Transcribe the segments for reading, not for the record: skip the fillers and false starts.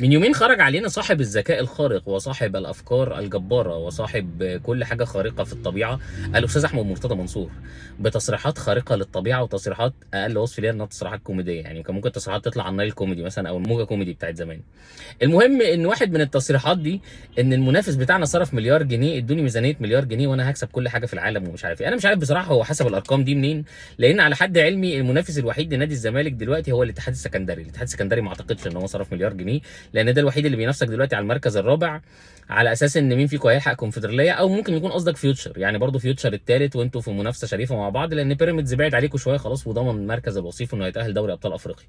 من يومين خرج علينا صاحب الذكاء الخارق وصاحب الافكار الجباره وصاحب كل حاجه خارقه في الطبيعه، الاستاذ احمد مرتضى منصور، بتصريحات خارقه للطبيعه وتصريحات اقل وصف ليها انها تصريحات كوميديه. يعني كان ممكن تصريحات تطلع عن نايل كوميدي مثلا او الموجه كوميدي بتاعت زمان. المهم ان واحد من التصريحات دي ان المنافس بتاعنا صرف مليار جنيه، ادوني ميزانيه مليار جنيه وانا هكسب كل حاجه في العالم ومش عارف ايه. انا مش عارف بصراحه هو حسب الارقام دي منين، لان على حد علمي المنافس الوحيد لنادي الزمالك دلوقتي هو الاتحاد السكندري. الاتحاد السكندري ما اعتقدش ان هو صرف مليار جنيه، لان ده الوحيد اللي بينافسك دلوقتي على المركز الرابع، على اساس ان مين فيكم هيلحق كونفدراليه. او ممكن يكون قصدك فيوتشر، يعني برضه فيوتشر الثالث وانتوا في منافسه شريفه مع بعض، لان بيراميدز بعد عليكم شويه خلاص وضمن مركز الوصيف انه هيتاهل دوري ابطال افريقيا.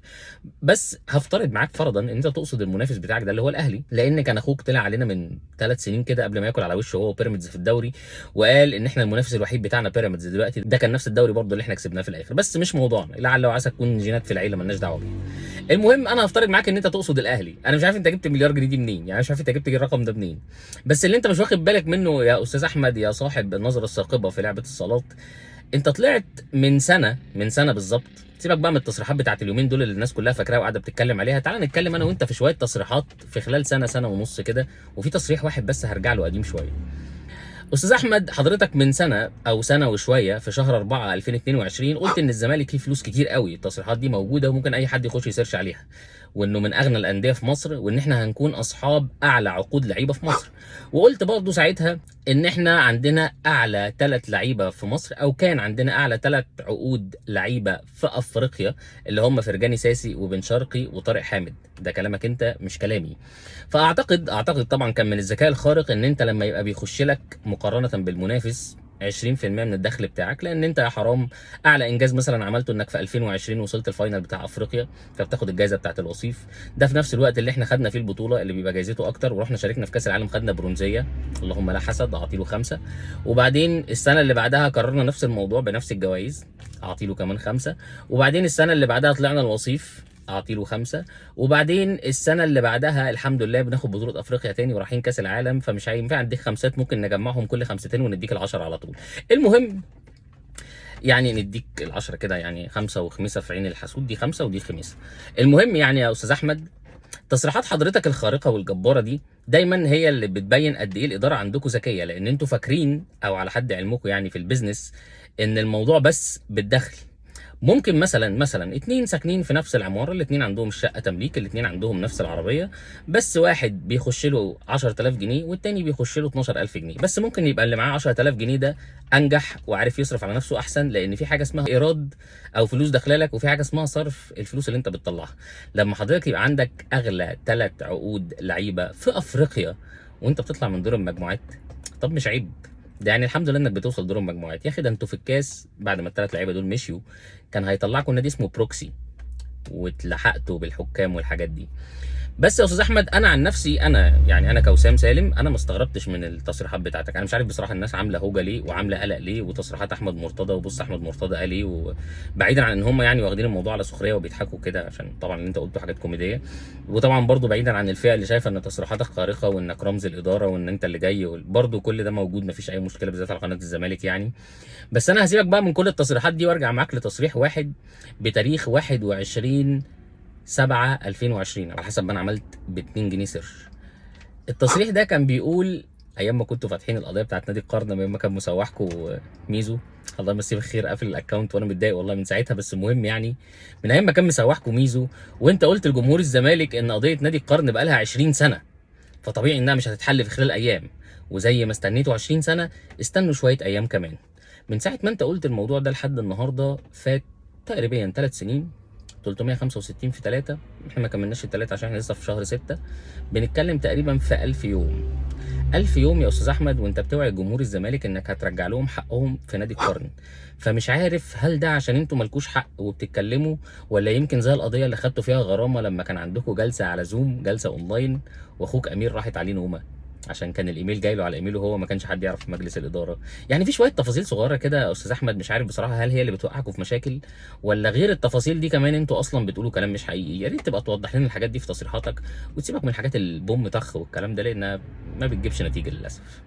بس هفترض معاك فرضا ان انت تقصد المنافس بتاعك ده اللي هو الاهلي، لان كان اخوك طلع علينا من 3 سنين كده قبل ما ياكل على وشه هو وبيراميدز في الدوري، وقال ان احنا المنافس الوحيد بتاعنا بيراميدز دلوقتي. ده كان نفس الدوري برضه اللي احنا كسبناه في الاخر، بس مش موضوعنا، لعل وعسى تكون جينات في العيله مالناش دعوه بيها. المهم انا هفترض معاك ان انت تقصد الاهلي. انا مش عارف انت جبت مليار جنيه دي منين، يعني مش عارف انت جبت الرقم ده منين. بس اللي انت مش واخد بالك منه يا استاذ احمد يا صاحب النظره الثاقبه في لعبه الصالات، انت طلعت من سنه بالظبط. سيبك بقى من التصريحات بتاعت اليومين دول اللي الناس كلها فاكراها وقاعده بتتكلم عليها. تعال نتكلم انا وانت في شويه تصريحات في خلال سنه ونص كده، وفي تصريح واحد بس هرجع له قديم شويه. استاذ احمد، حضرتك من سنه او سنه وشويه في شهر 4 2022 قلت ان الزمالك فيه فلوس كتير قوي. التصريحات دي موجوده وممكن اي حد يخش يسيرش عليها، وانه من اغنى الانديه في مصر، وان احنا هنكون اصحاب اعلى عقود لعيبه في مصر. وقلت برضه ساعتها ان احنا عندنا اعلى 3 لعيبه في مصر، او كان عندنا اعلى 3 عقود لعيبه في افريقيا، اللي هم فرجاني ساسي وبن شرقي وطارق حامد. ده كلامك انت مش كلامي. فاعتقد طبعا كان من الذكاء الخارق ان انت لما يبقى بيخش لك مقارنه بالمنافس 20% من الدخل بتاعك، لان انت يا حرام اعلى انجاز مثلا عملته انك في 2020 وصلت الفاينل بتاع افريقيا، فبتاخد الجائزه بتاعه الوصيف. ده في نفس الوقت اللي احنا خدنا فيه البطوله اللي بيبقى جايزته اكتر، ورحنا شاركنا في كاس العالم خدنا برونزيه، اللهم لا حسد، اعطيله 5. وبعدين السنه اللي بعدها كررنا نفس الموضوع بنفس الجوائز، اعطيله كمان 5. وبعدين السنه اللي بعدها طلعنا الوصيف، اعطيله 5. وبعدين السنه اللي بعدها الحمد لله بناخد بطوله افريقيا تاني ورايحين كاس العالم، فمش هينفع نديك خمسات، ممكن نجمعهم كل خمستين ونديك ال10 على طول. المهم يعني نديك ال10 كده، يعني 5 وخميسه في عين الحسود، دي 5 ودي خميسه. المهم يعني يا استاذ احمد، تصريحات حضرتك الخارقه والجباره دي دايما هي اللي بتبين قد ايه الاداره عندكم ذكيه، لان انتوا فاكرين او على حد علمكم يعني في البيزنس ان الموضوع بس بالدخل. ممكن مثلا 2 ساكنين في نفس العماره، الاتنين عندهم الشقه تمليك، الاتنين عندهم نفس العربيه، بس واحد بيخش له 10000 جنيه والتاني بيخش له 12000 جنيه. بس ممكن يبقى اللي معاه 10000 جنيه ده انجح وعارف يصرف على نفسه احسن، لان في حاجه اسمها ايراد او فلوس داخله لك، وفي حاجه اسمها صرف الفلوس اللي انت بتطلعها. لما حضرتك يبقى عندك اغلى 3 عقود لعيبه في افريقيا وانت بتطلع من دور المجموعات، طب مش عيب؟ ده يعني الحمد لله انك بتوصل دور المجموعات. يا اخي ده انتوا في الكاس بعد ما ال3 لعيبه دول مشيوا كان هيطلعكم نادي اسمه بروكسي، واتلحقتوا بالحكام والحاجات دي. بس يا استاذ احمد، انا عن نفسي انا كوسام سالم انا ما استغربتش من التصريحات بتاعتك. انا مش عارف بصراحه الناس عامله هوجه ليه وعامله قلق ليه، وتصريحات احمد مرتضى وبص احمد مرتضى قال ايه، وبعيدا عن ان هم يعني واخدين الموضوع على سخريه وبيضحكوا كده عشان طبعا اللي انت قلته حاجات كوميديه، وطبعا برضو بعيدا عن الفئه اللي شايفه ان تصريحاتك خارقه وانك رمز الاداره وان انت اللي جاي، برضو كل ده موجود مفيش اي مشكله بالذات على قناه الزمالك يعني. بس انا هسيبك بقى من كل التصريحات دي وارجع معاك لتصريح واحد بتاريخ 21/7/2020 على حسب ما انا عملت ب2 جنيه سيرش. التصريح ده كان بيقول ايام ما كنتوا فاتحين القضيه بتاعت نادي القرن، ايام ما كان مسوحكم ميزو، الله يمسيه بالخير، قافل الاكونت وانا متضايق والله من ساعتها. بس المهم يعني من ايام ما كان مسوحكم ميزو وانت قلت لجمهور الزمالك ان قضيه نادي القرن بقى لها 20 سنه، فطبيعي انها مش هتتحل في خلال ايام، وزي ما استنيتوا 20 سنه استنوا شويه ايام كمان. من ساعه ما انت قلت الموضوع ده لحد النهارده فات تقريبا 3 سنين، 365 في 3، احنا ما كملناش ال3 عشان احنا لسه في شهر 6، بنتكلم تقريبا في 1000 يوم. 1000 يوم يا استاذ احمد وانت بتوعي جمهور الزمالك انك هترجع لهم حقهم في نادي القرن. فمش عارف هل ده عشان انتوا مالكوش حق وبتتكلموا، ولا يمكن زي القضيه اللي خدتوا فيها غرامه لما كان عندكم جلسه على زوم، جلسه اونلاين، واخوك امير راحت عليه نومه عشان كان الايميل جاي له على ايميله هو، ما كانش حد يعرف في مجلس الاداره. يعني في شويه تفاصيل صغيره كده يا استاذ احمد، مش عارف بصراحه هل هي اللي بتوقعكم في مشاكل، ولا غير التفاصيل دي كمان انتوا اصلا بتقولوا كلام مش حقيقي. يا ريت تبقى توضح لنا الحاجات دي في تصريحاتك، وتسيبك من الحاجات البوم طخ والكلام ده، لان ما بتجيبش نتيجه للاسف.